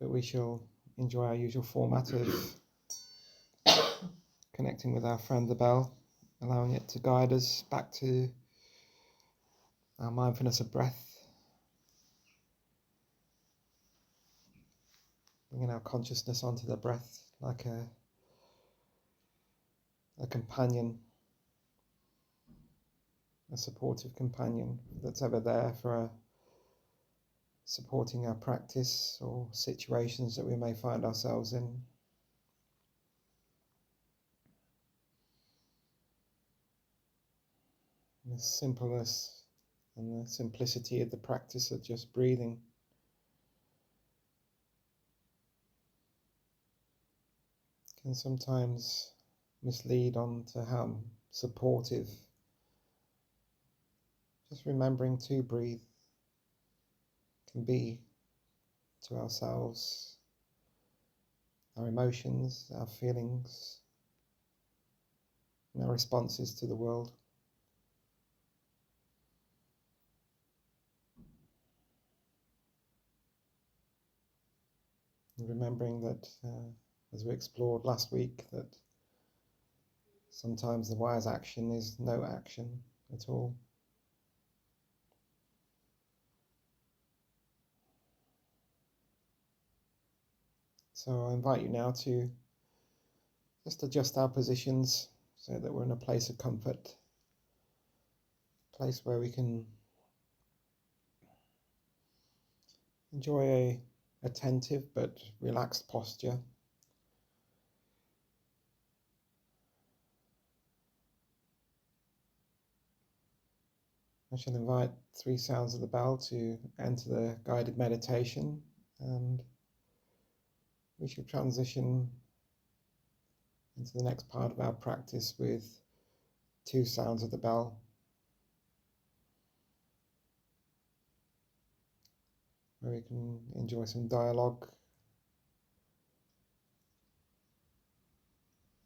but we shall enjoy our usual format of connecting with our friend the bell, allowing it to guide us back to our mindfulness of breath, bringing our consciousness onto the breath like a companion, a supportive companion that's ever there for supporting our practice or situations that we may find ourselves in. The simpleness and the simplicity of the practice of just breathing can sometimes mislead on to how supportive just remembering to breathe can be to ourselves, our emotions, our feelings, and our responses to the world. And remembering that, as we explored last week, that sometimes the wise action is no action at all. So I invite you now to just adjust our positions so that we're in a place of comfort, a place where we can enjoy a attentive but relaxed posture. I shall invite 3 sounds of the bell to enter the guided meditation, and we shall transition into the next part of our practice with 2 sounds of the bell. Where we can enjoy some dialogue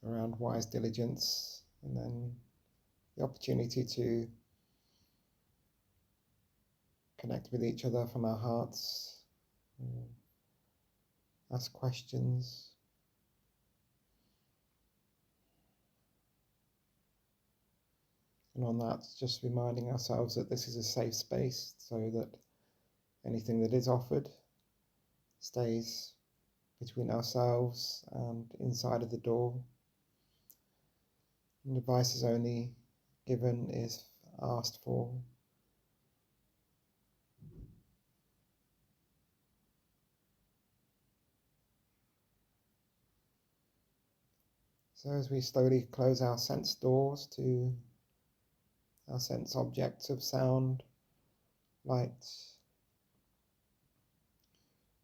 around wise diligence, and then the opportunity to connect with each other from our hearts, ask questions, and on that just reminding ourselves that this is a safe space, so that anything that is offered stays between ourselves and inside of the door, and advice is only given if asked for. So as we slowly close our sense doors to our sense objects of sound, light,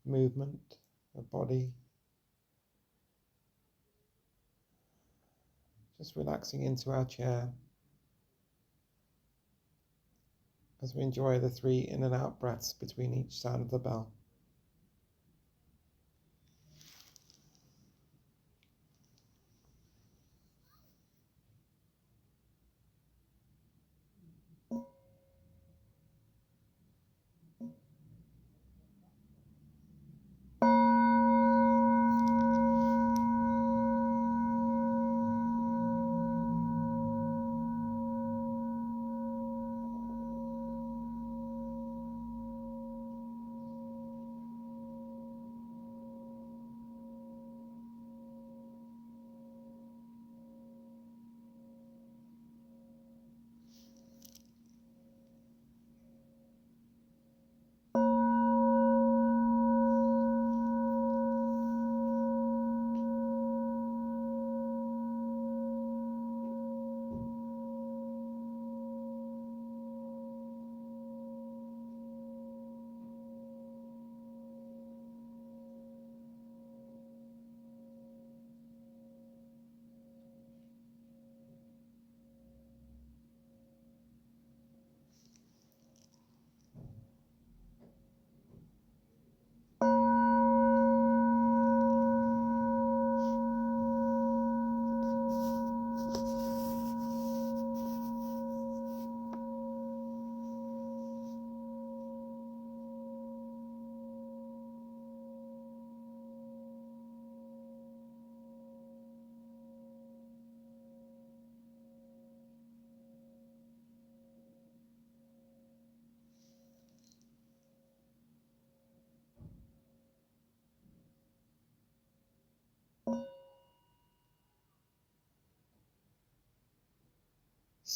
movement of body, just relaxing into our chair as we enjoy the 3 in and out breaths between each sound of the bell.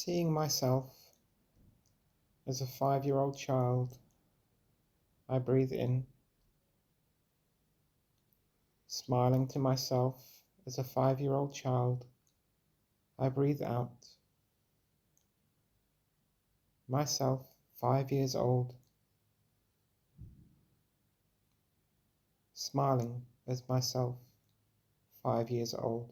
seeing myself as a 5-year-old child, I breathe in, smiling to myself as a 5-year-old child, I breathe out, myself 5 years old, smiling as myself 5 years old.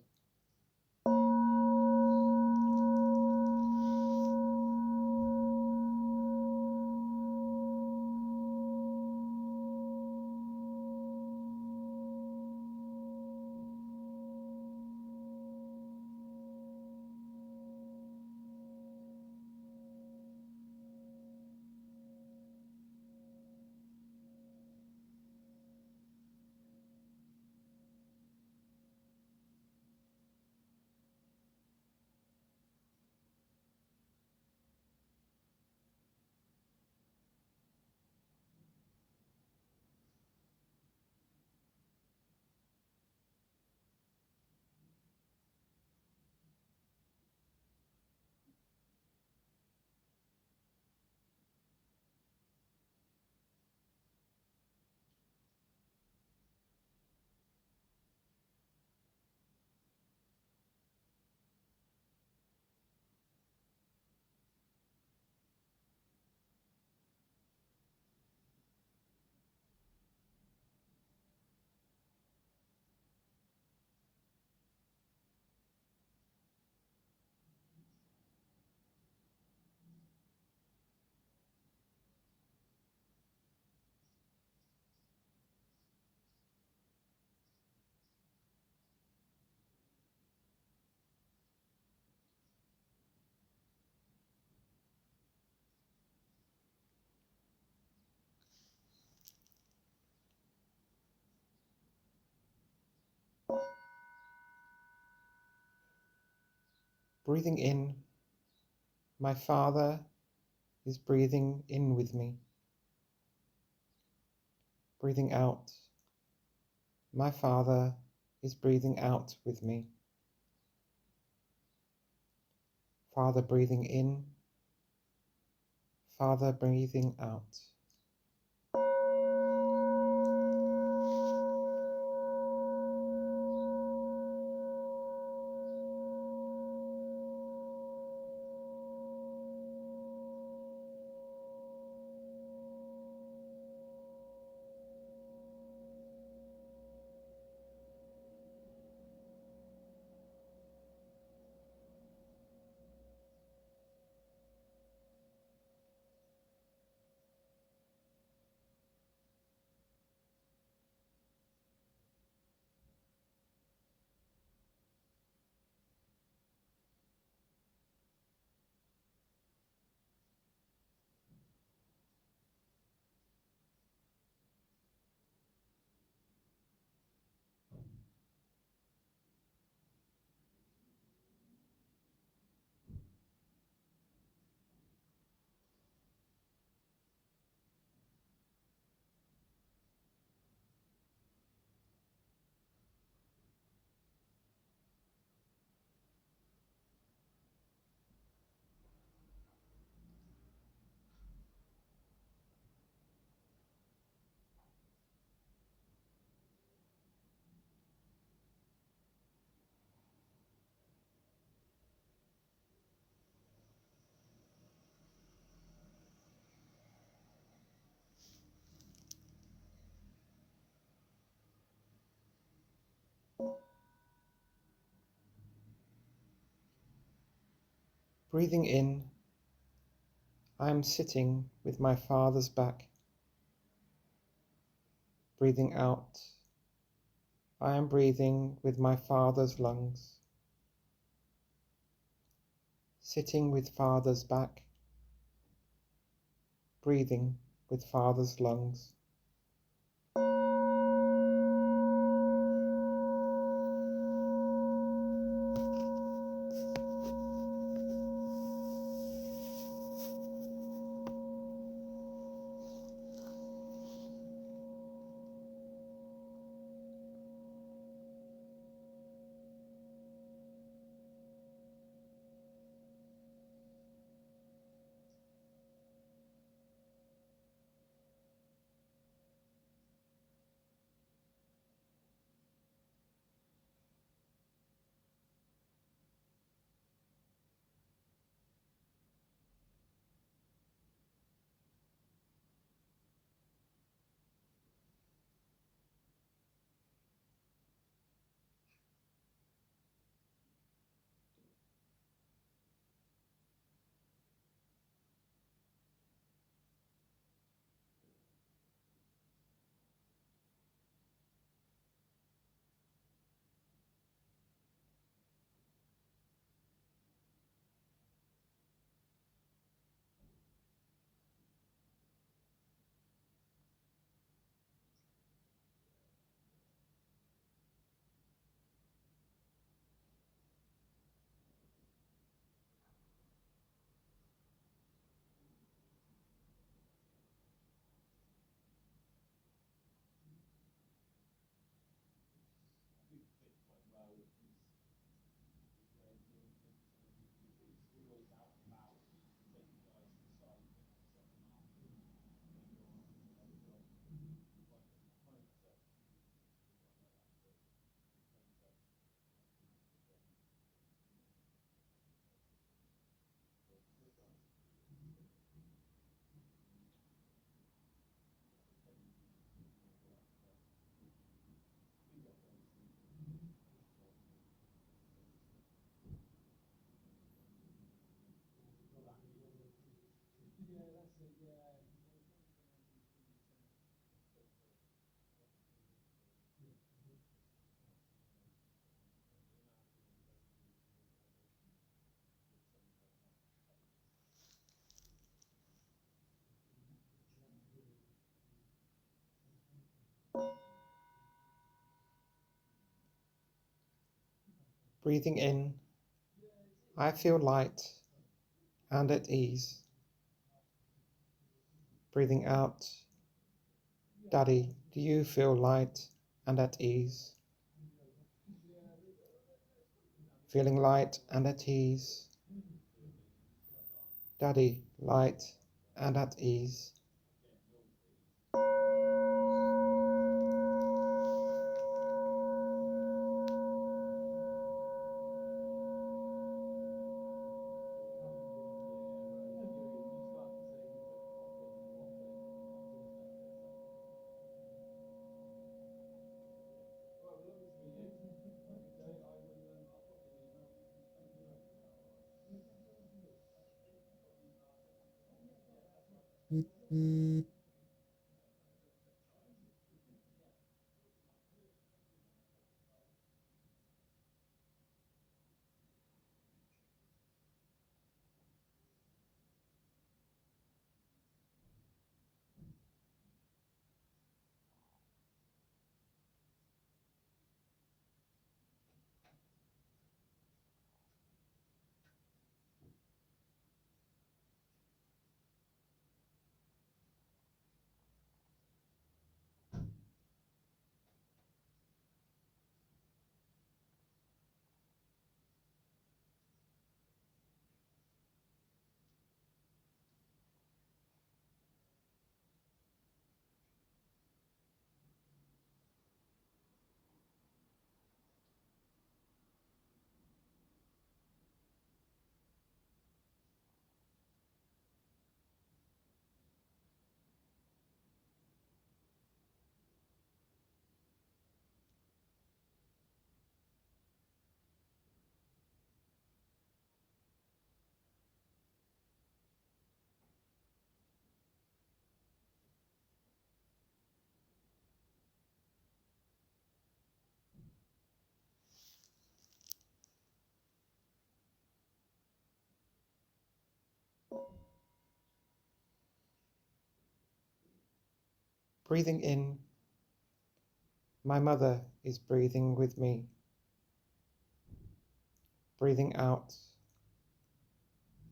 Breathing in, my Father is breathing in with me. Breathing out, my Father is breathing out with me. Father breathing in, Father breathing out. Breathing in, I am sitting with my Father's back. Breathing out, I am breathing with my Father's lungs. Sitting with Father's back. Breathing with Father's lungs. Breathing in, I feel light and at ease. Breathing out, Daddy, do you feel light and at ease? Feeling light and at ease. Daddy, light and at ease. Breathing in, my mother is breathing with me. Breathing out,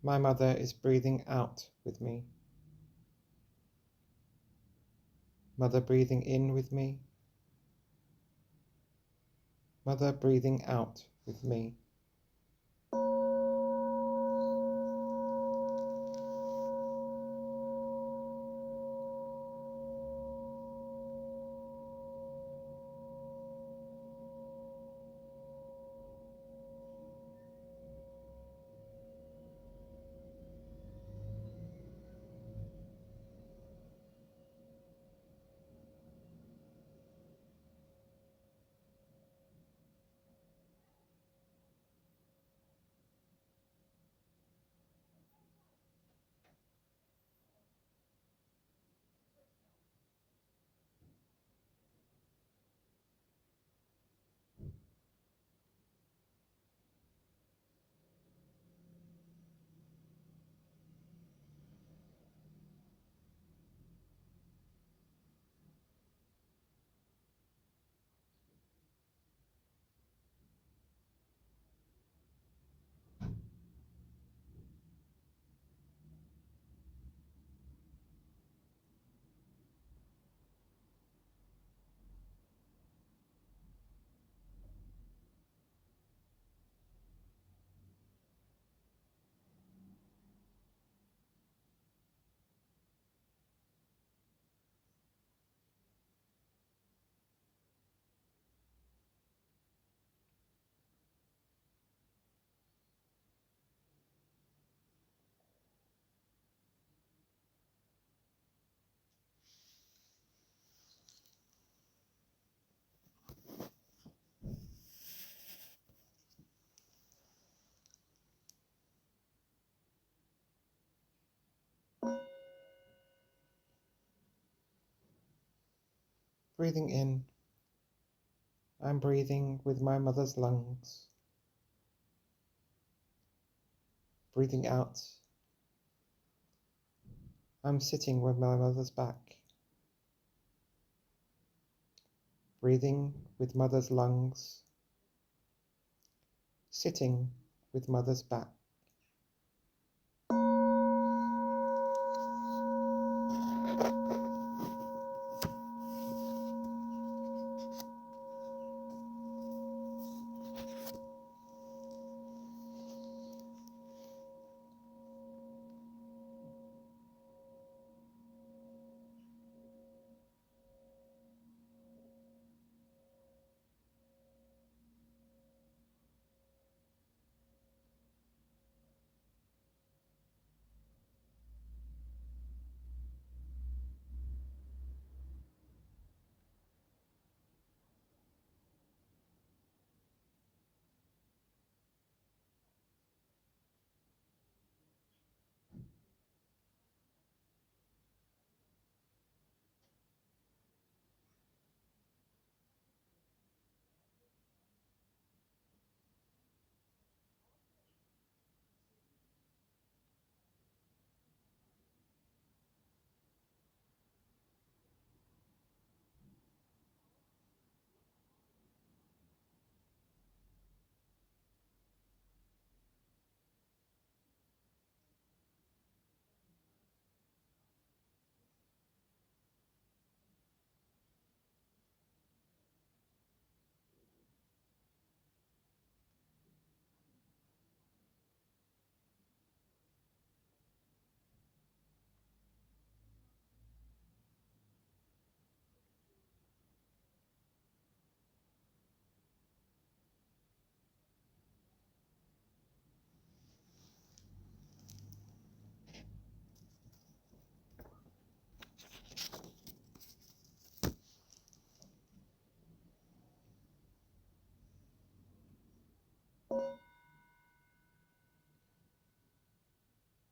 my mother is breathing out with me. Mother breathing in with me. Mother breathing out with me. Breathing in, I'm breathing with my mother's lungs. Breathing out, I'm sitting with my mother's back. Breathing with mother's lungs. sitting with mother's back.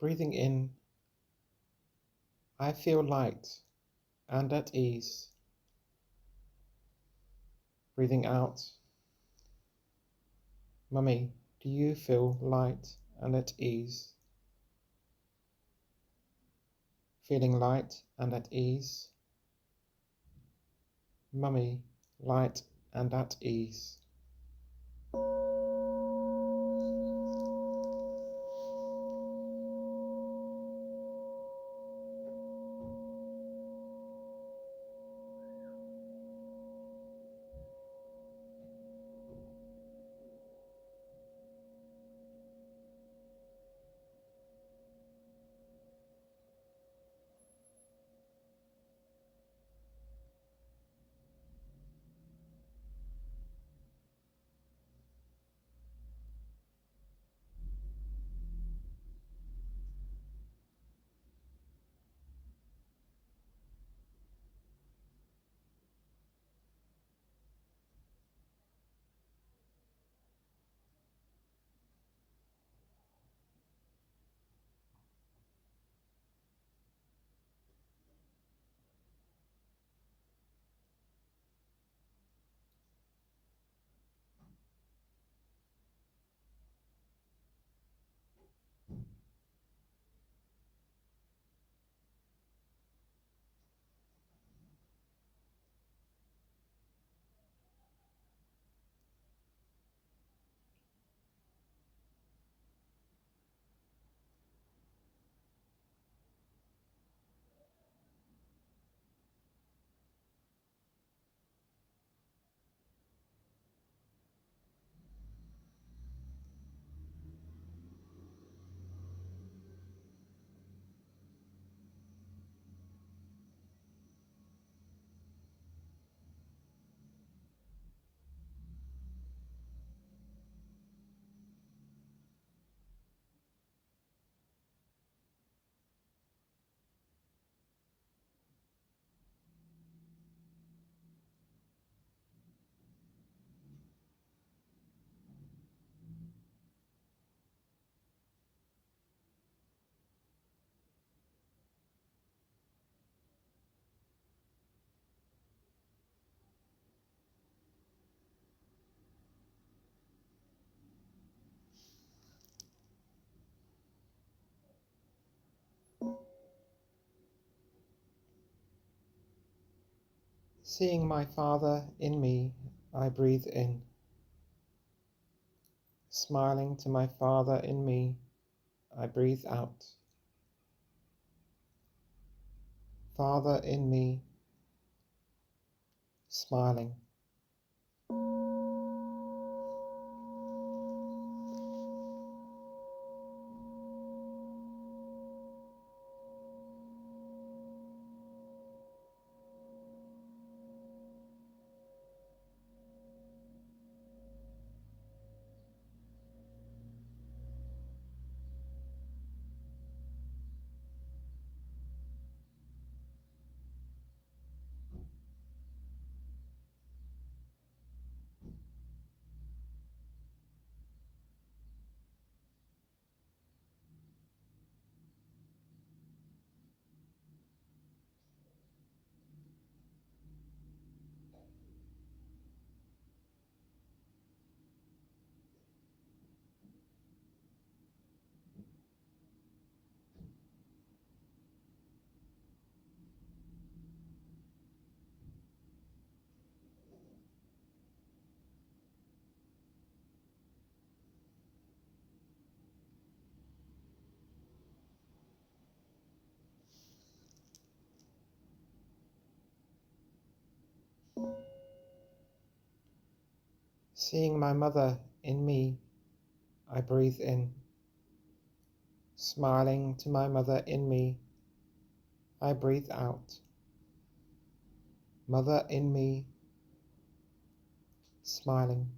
Breathing in, I feel light and at ease. Breathing out, Mummy, do you feel light and at ease? Feeling light and at ease. Mummy, light and at ease. Seeing my Father in me, I breathe in. Smiling to my Father in me, I breathe out. Father in me, smiling. Seeing my mother in me, I breathe in. Smiling to my mother in me, I breathe out. Mother in me, smiling.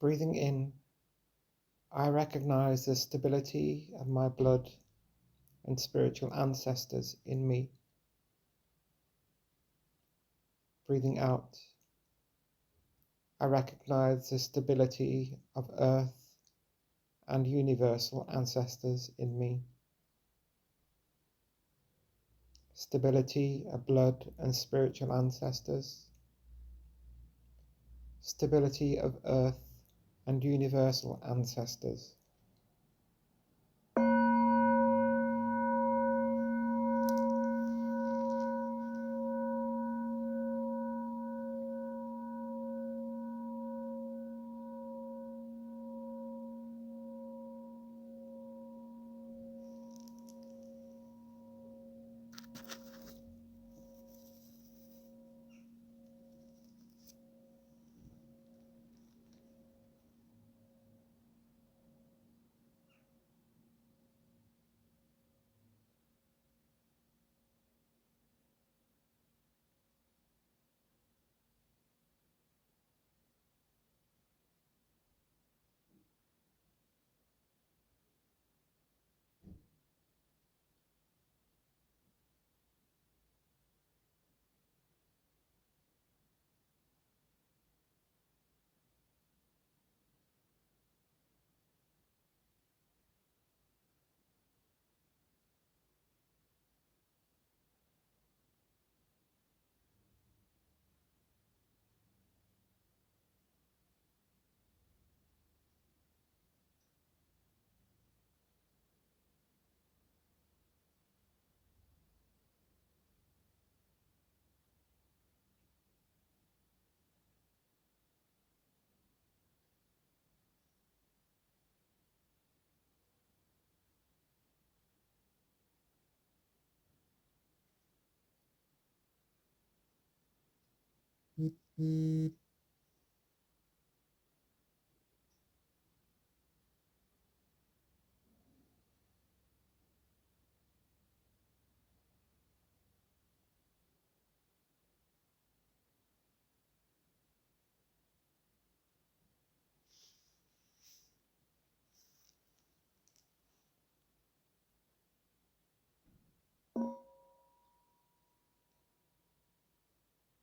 Breathing in, I recognize the stability of my blood and spiritual ancestors in me. Breathing out, I recognize the stability of earth and universal ancestors in me. Stability of blood and spiritual ancestors. Stability of earth and universal ancestors.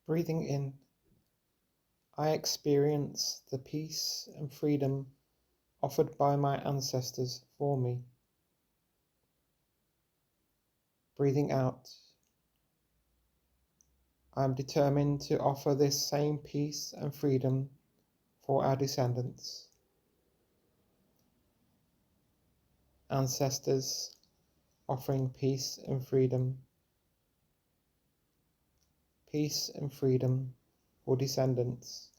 Breathing in, I experience the peace and freedom offered by my ancestors for me. Breathing out, I am determined to offer this same peace and freedom for our descendants. Ancestors offering peace and freedom for descendants.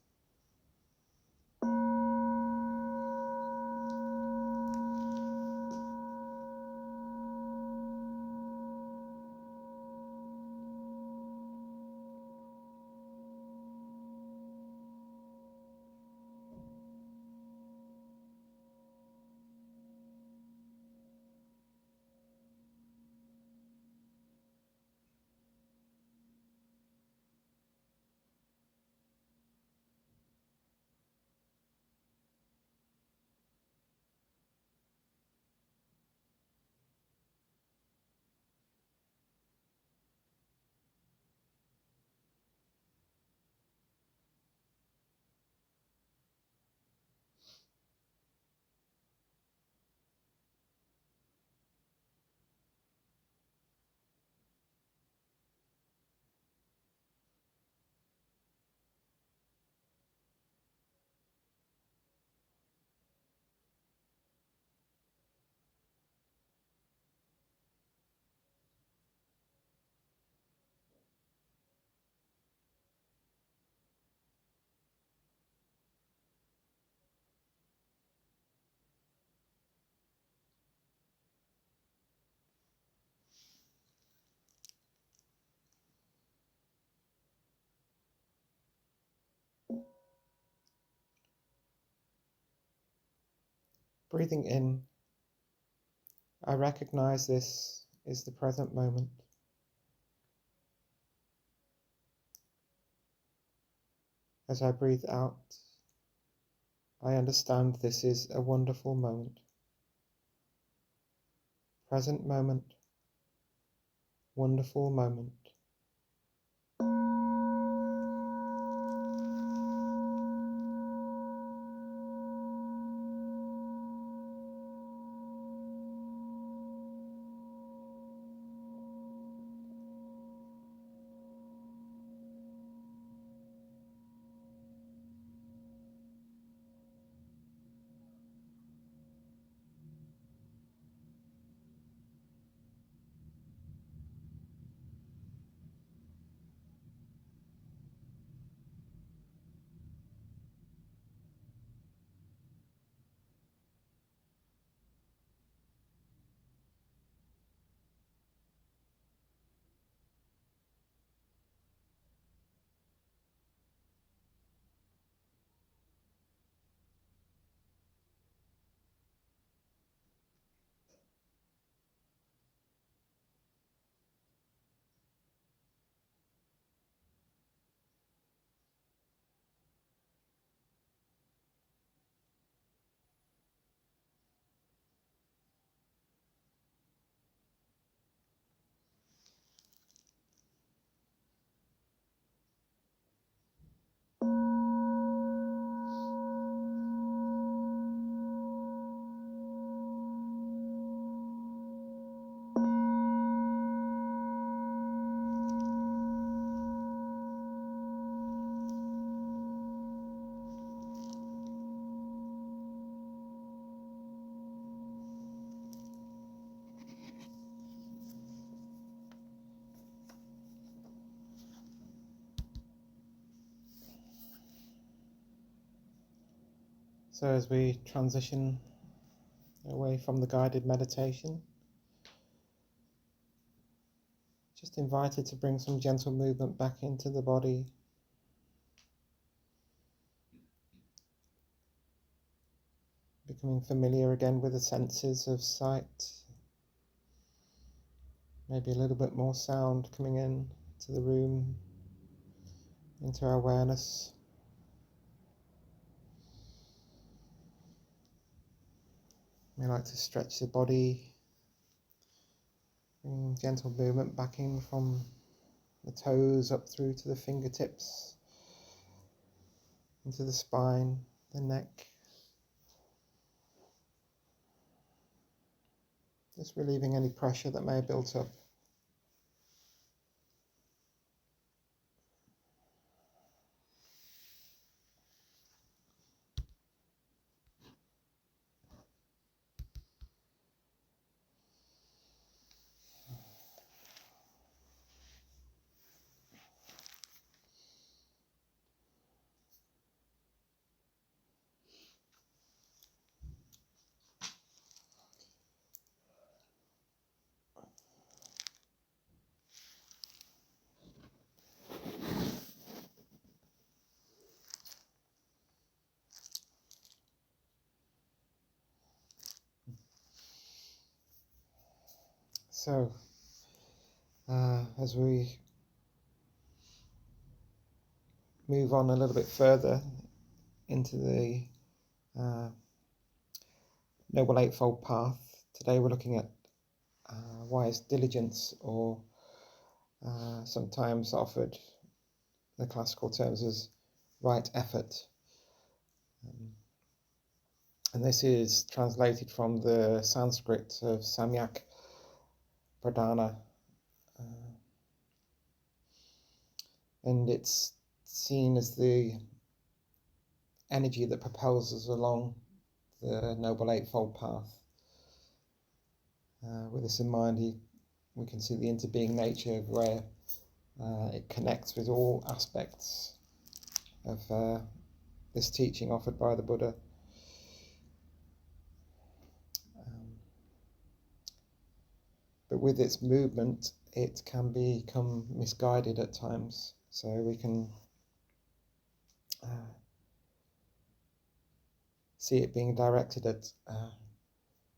Breathing in, I recognize this is the present moment. As I breathe out, I understand this is a wonderful moment. Present moment, wonderful moment. So as we transition away from the guided meditation, just invited to bring some gentle movement back into the body, becoming familiar again with the senses of sight. Maybe a little bit more sound coming in to the room, into our awareness. We like to stretch the body, bring gentle movement back in from the toes up through to the fingertips, into the spine, the neck. Just relieving any pressure that may have built up. So, as we move on a little bit further into the Noble Eightfold Path, today we're looking at wise diligence, or sometimes offered in the classical terms as right effort. And this is translated from the Sanskrit of Samyak Pradhana. And it's seen as the energy that propels us along the Noble Eightfold Path. With this in mind, we can see the interbeing nature of where it connects with all aspects of this teaching offered by the Buddha. But with its movement, it can become misguided at times. So we can see it being directed at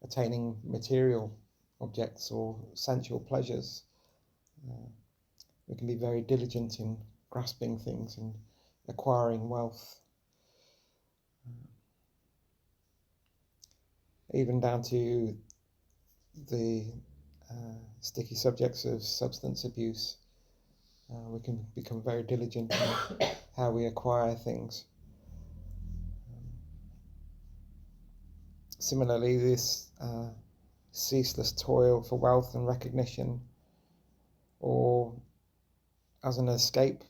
attaining material objects or sensual pleasures. We can be very diligent in grasping things and acquiring wealth. Even down to the sticky subjects of substance abuse. We can become very diligent in how we acquire things. Similarly, this ceaseless toil for wealth and recognition, or as an escape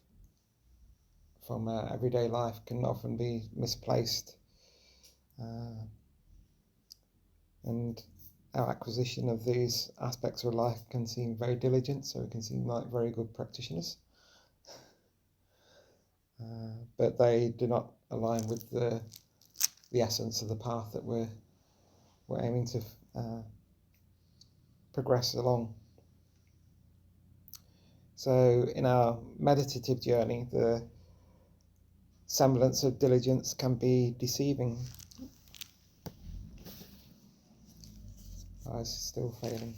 from everyday life, can often be misplaced. And our acquisition of these aspects of life can seem very diligent, so we can seem like very good practitioners. But they do not align with the essence of the path that we're aiming to progress along. So in our meditative journey, the semblance of diligence can be deceiving. Eyes still failing.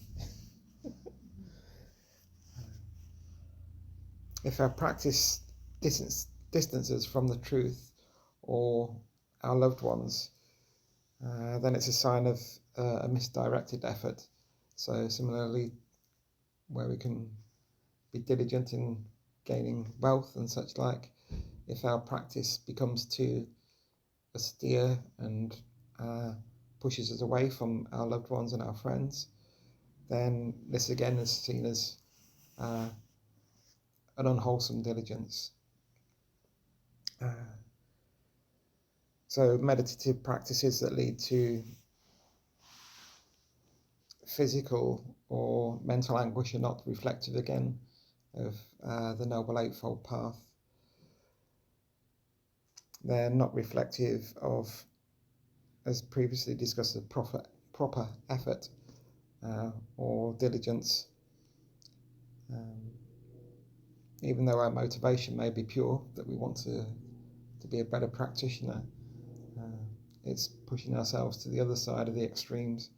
If our practice distances from the truth or our loved ones, then it's a sign of a misdirected effort. So similarly, where we can be diligent in gaining wealth and such like, if our practice becomes too austere and pushes us away from our loved ones and our friends, then this again is seen as an unwholesome diligence. So meditative practices that lead to physical or mental anguish are not reflective again of the Noble Eightfold Path. They're not reflective of, as previously discussed, the proper effort or diligence. Even though our motivation may be pure, that we want to be a better practitioner, it's pushing ourselves to the other side of the extremes.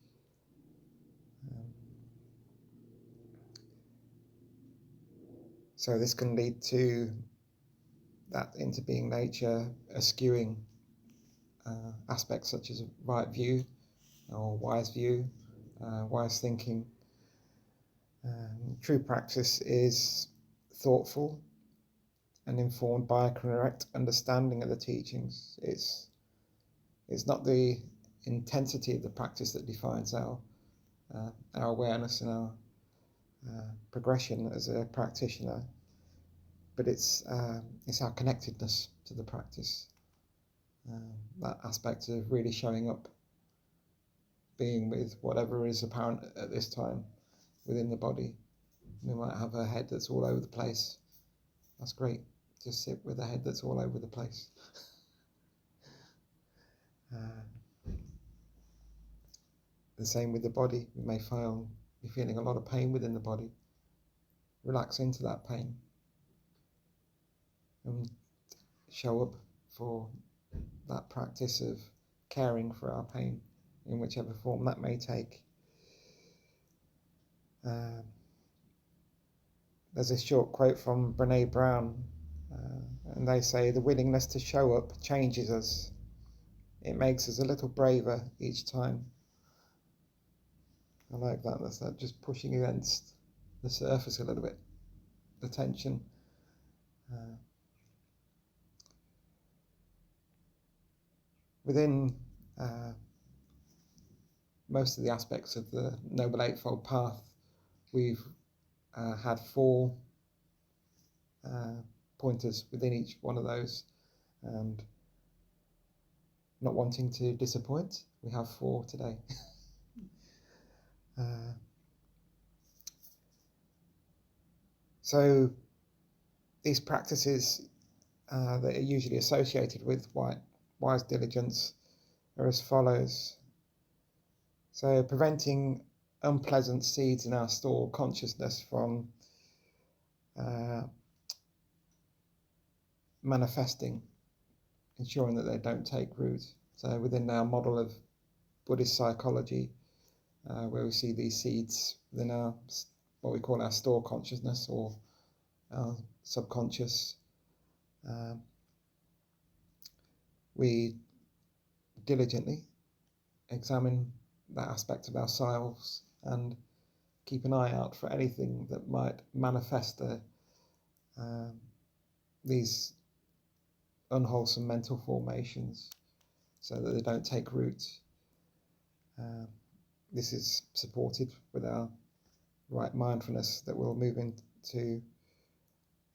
So this can lead to that interbeing nature eschewing aspects such as right view or wise view, wise thinking. True practice is thoughtful and informed by a correct understanding of the teachings. It's not the intensity of the practice that defines our awareness and our progression as a practitioner, but it's our connectedness to the practice. That aspect of really showing up, being with whatever is apparent at this time within the body. We might have a head that's all over the place. That's great. Just sit with a head that's all over the place. The same with the body. We may be feeling a lot of pain within the body. Relax into that pain and show up for that practice of caring for our pain in whichever form that may take. There's a short quote from Brené Brown, and they say, "The willingness to show up changes us. It makes us a little braver each time." I like that. That's that, just pushing against the surface a little bit, the tension. Within most of the aspects of the Noble Eightfold Path, we've had 4 pointers within each one of those, and not wanting to disappoint, we have 4 today. So these practices that are usually associated with wise diligence are as follows. So preventing unpleasant seeds in our store consciousness from manifesting, ensuring that they don't take root. So within our model of Buddhist psychology, where we see these seeds within our, what we call our store consciousness or our subconscious, we diligently examine that aspect of ourselves and keep an eye out for anything that might manifest these unwholesome mental formations so that they don't take root. This is supported with our right mindfulness that we'll move into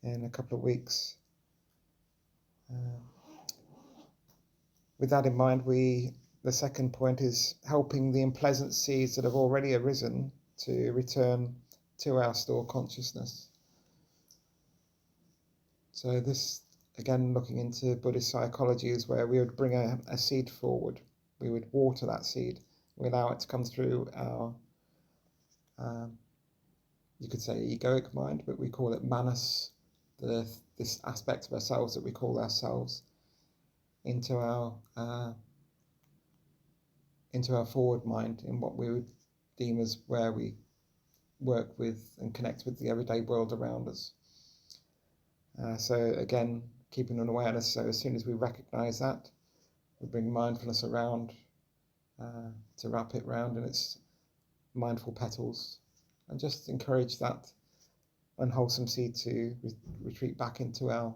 in a couple of weeks. With that in mind, the second point is helping the unpleasant seeds that have already arisen to return to our store consciousness. So this, again, looking into Buddhist psychology, is where we would bring a seed forward. We would water that seed. We allow it to come through our, you could say egoic mind, but we call it manas, this aspect of ourselves that we call ourselves, into our forward mind, in what we would deem as where we work with and connect with the everyday world around us. So again, keeping an awareness. So as soon as we recognize that, we bring mindfulness around to wrap it round in its mindful petals, and just encourage that unwholesome seed to retreat back into our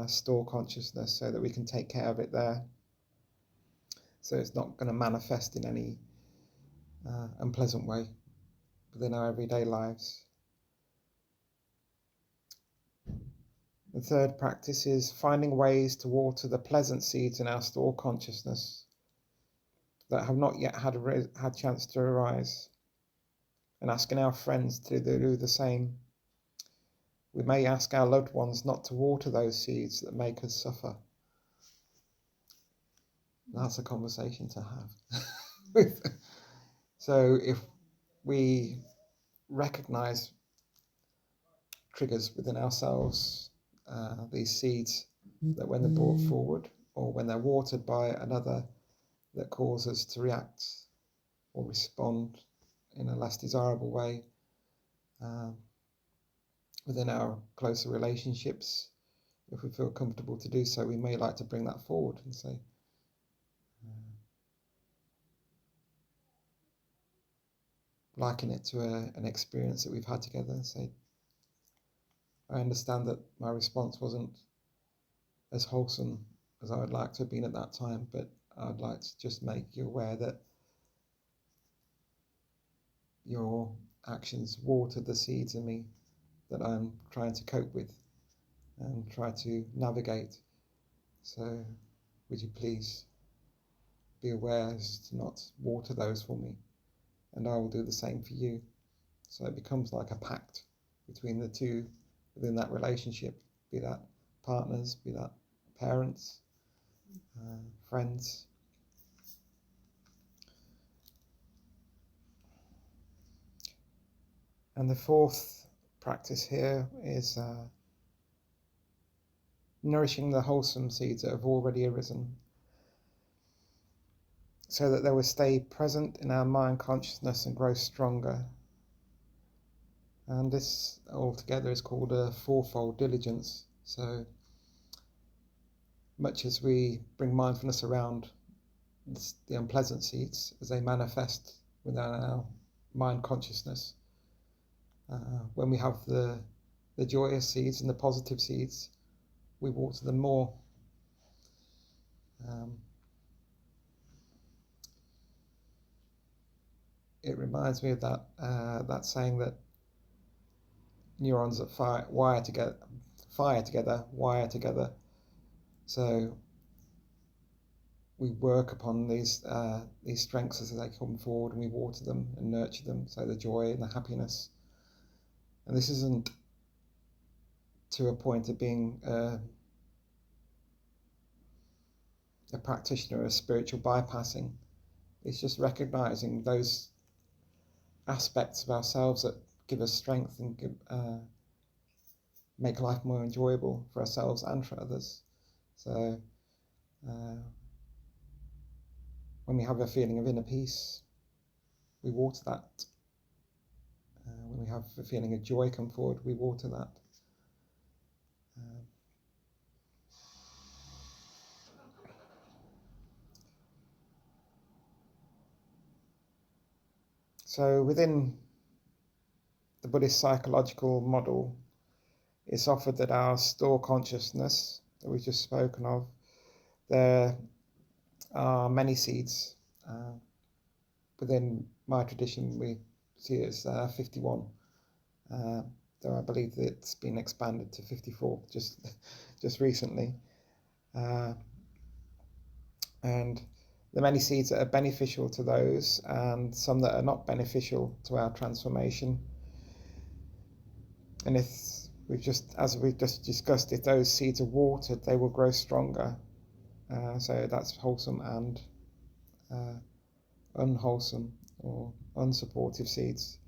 store consciousness, so that we can take care of it there. So it's not going to manifest in any unpleasant way within our everyday lives. The third practice is finding ways to water the pleasant seeds in our store consciousness that have not yet had chance to arise, and asking our friends to do the same. We may ask our loved ones not to water those seeds that make us suffer. That's a conversation to have. So if we recognize triggers within ourselves, these seeds, that when they're brought forward, or when they're watered by another that cause us to react or respond in a less desirable way within our closer relationships. If we feel comfortable to do so, we may like to bring that forward and say, liken it to an experience that we've had together, and say, I understand that my response wasn't as wholesome as I would like to have been at that time, but I'd like to just make you aware that your actions watered the seeds in me that I'm trying to cope with and try to navigate. So would you please be aware as to not water those for me, and I will do the same for you. So it becomes like a pact between the two within that relationship, be that partners, be that parents, friends. And the fourth practice here is nourishing the wholesome seeds that have already arisen, so that they will stay present in our mind consciousness and grow stronger. And this altogether is called a fourfold diligence. So much as we bring mindfulness around the unpleasant seeds as they manifest within our mind consciousness, when we have the joyous seeds and the positive seeds, we water them more. It reminds me of that saying that neurons that wire together. So we work upon these strengths as they come forward, and we water them and nurture them. So the joy and the happiness. And this isn't to a point of being a practitioner of spiritual bypassing. It's just recognizing those aspects of ourselves that give us strength and make life more enjoyable for ourselves and for others. So when we have a feeling of inner peace, we water that. When we have a feeling of joy come forward, we water that. So within the Buddhist psychological model, it's offered that our store consciousness that we've just spoken of, there are many seeds. Within my tradition, we see it as 51, though I believe that it's been expanded to 54 just recently. And the many seeds that are beneficial to those, and some that are not beneficial to our transformation. And as we've just discussed, if those seeds are watered, they will grow stronger. So that's wholesome and unwholesome or unsupportive seeds.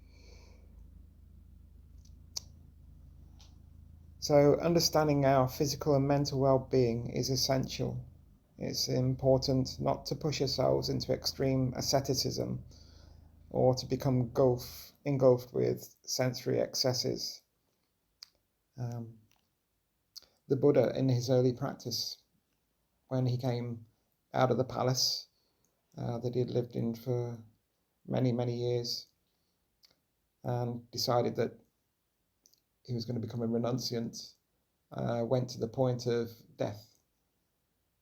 So understanding our physical and mental well-being is essential. It's important not to push ourselves into extreme asceticism or to become engulfed with sensory excesses. The Buddha, in his early practice, when he came out of the palace that he had lived in for many, many years, and decided that he was going to become a renunciant, went to the point of death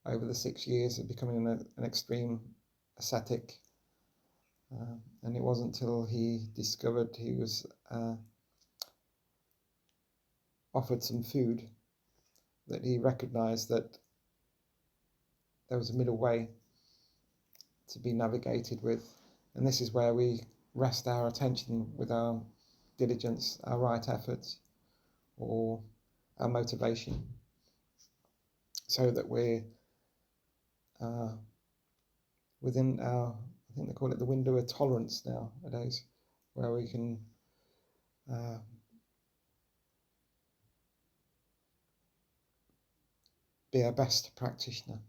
over the 6 years of becoming an extreme ascetic. And it wasn't until he discovered he was offered some food that he recognized that there was a middle way to be navigated with. And this is where we rest our attention with our diligence, our right efforts, or our motivation, so that we're within our, I think they call it the window of tolerance nowadays, where we can be our best practitioner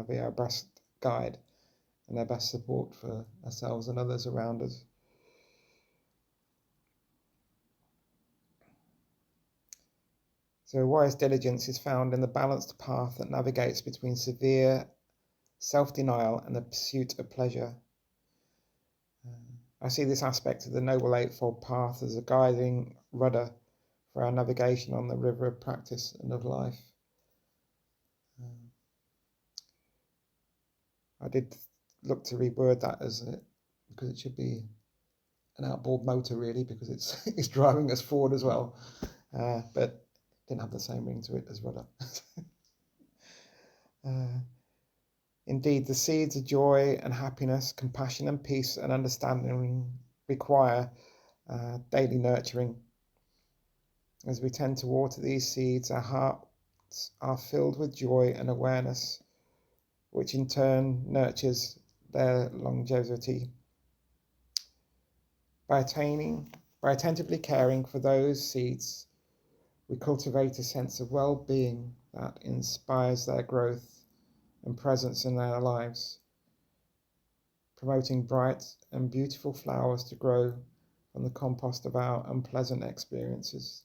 be our best guide and our best support for ourselves and others around us. So wise diligence is found in the balanced path that navigates between severe self-denial and the pursuit of pleasure. I see this aspect of the Noble Eightfold Path as a guiding rudder for our navigation on the river of practice and of life. I did look to reword that because it should be an outboard motor really, because it's driving us forward as well, but didn't have the same ring to it as rudder. Indeed, the seeds of joy and happiness, compassion and peace and understanding require daily nurturing. As we tend to water these seeds, our hearts are filled with joy and awareness, which in turn nurtures their longevity. By attentively caring for those seeds, we cultivate a sense of well-being that inspires their growth and presence in their lives, promoting bright and beautiful flowers to grow from the compost of our unpleasant experiences.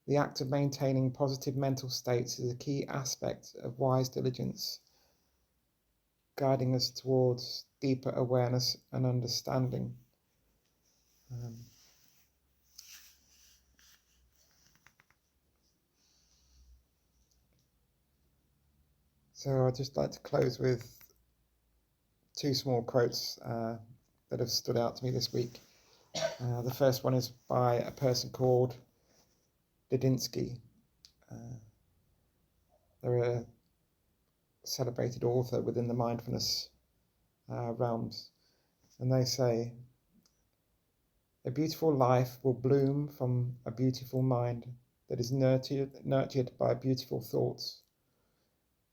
The act of maintaining positive mental states is a key aspect of wise diligence, guiding us towards deeper awareness and understanding. So I'd just like to close with two small quotes that have stood out to me this week. The first one is by a person called Didinsky. They're a celebrated author within the mindfulness realms, and they say, "A beautiful life will bloom from a beautiful mind that is nurtured by beautiful thoughts.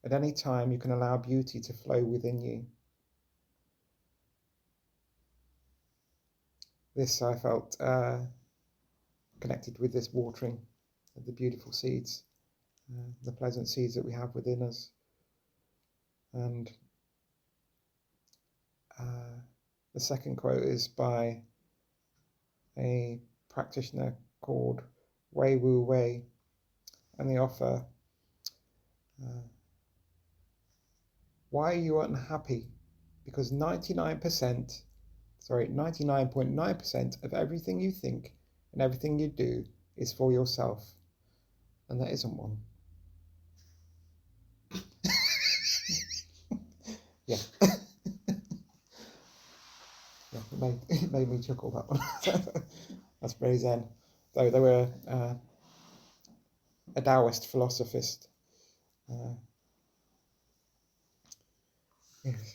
At any time you can allow beauty to flow within you." This I felt connected with this watering of the beautiful seeds, the pleasant seeds that we have within us. And the second quote is by a practitioner called Wei Wu Wei, and they offer, why are you unhappy? Because 99.9% of everything you think and everything you do is for yourself, and there isn't one. Yeah. Yeah, it made me chuckle, that one. That's very Zen. Though they were a Taoist philosophist. Yes.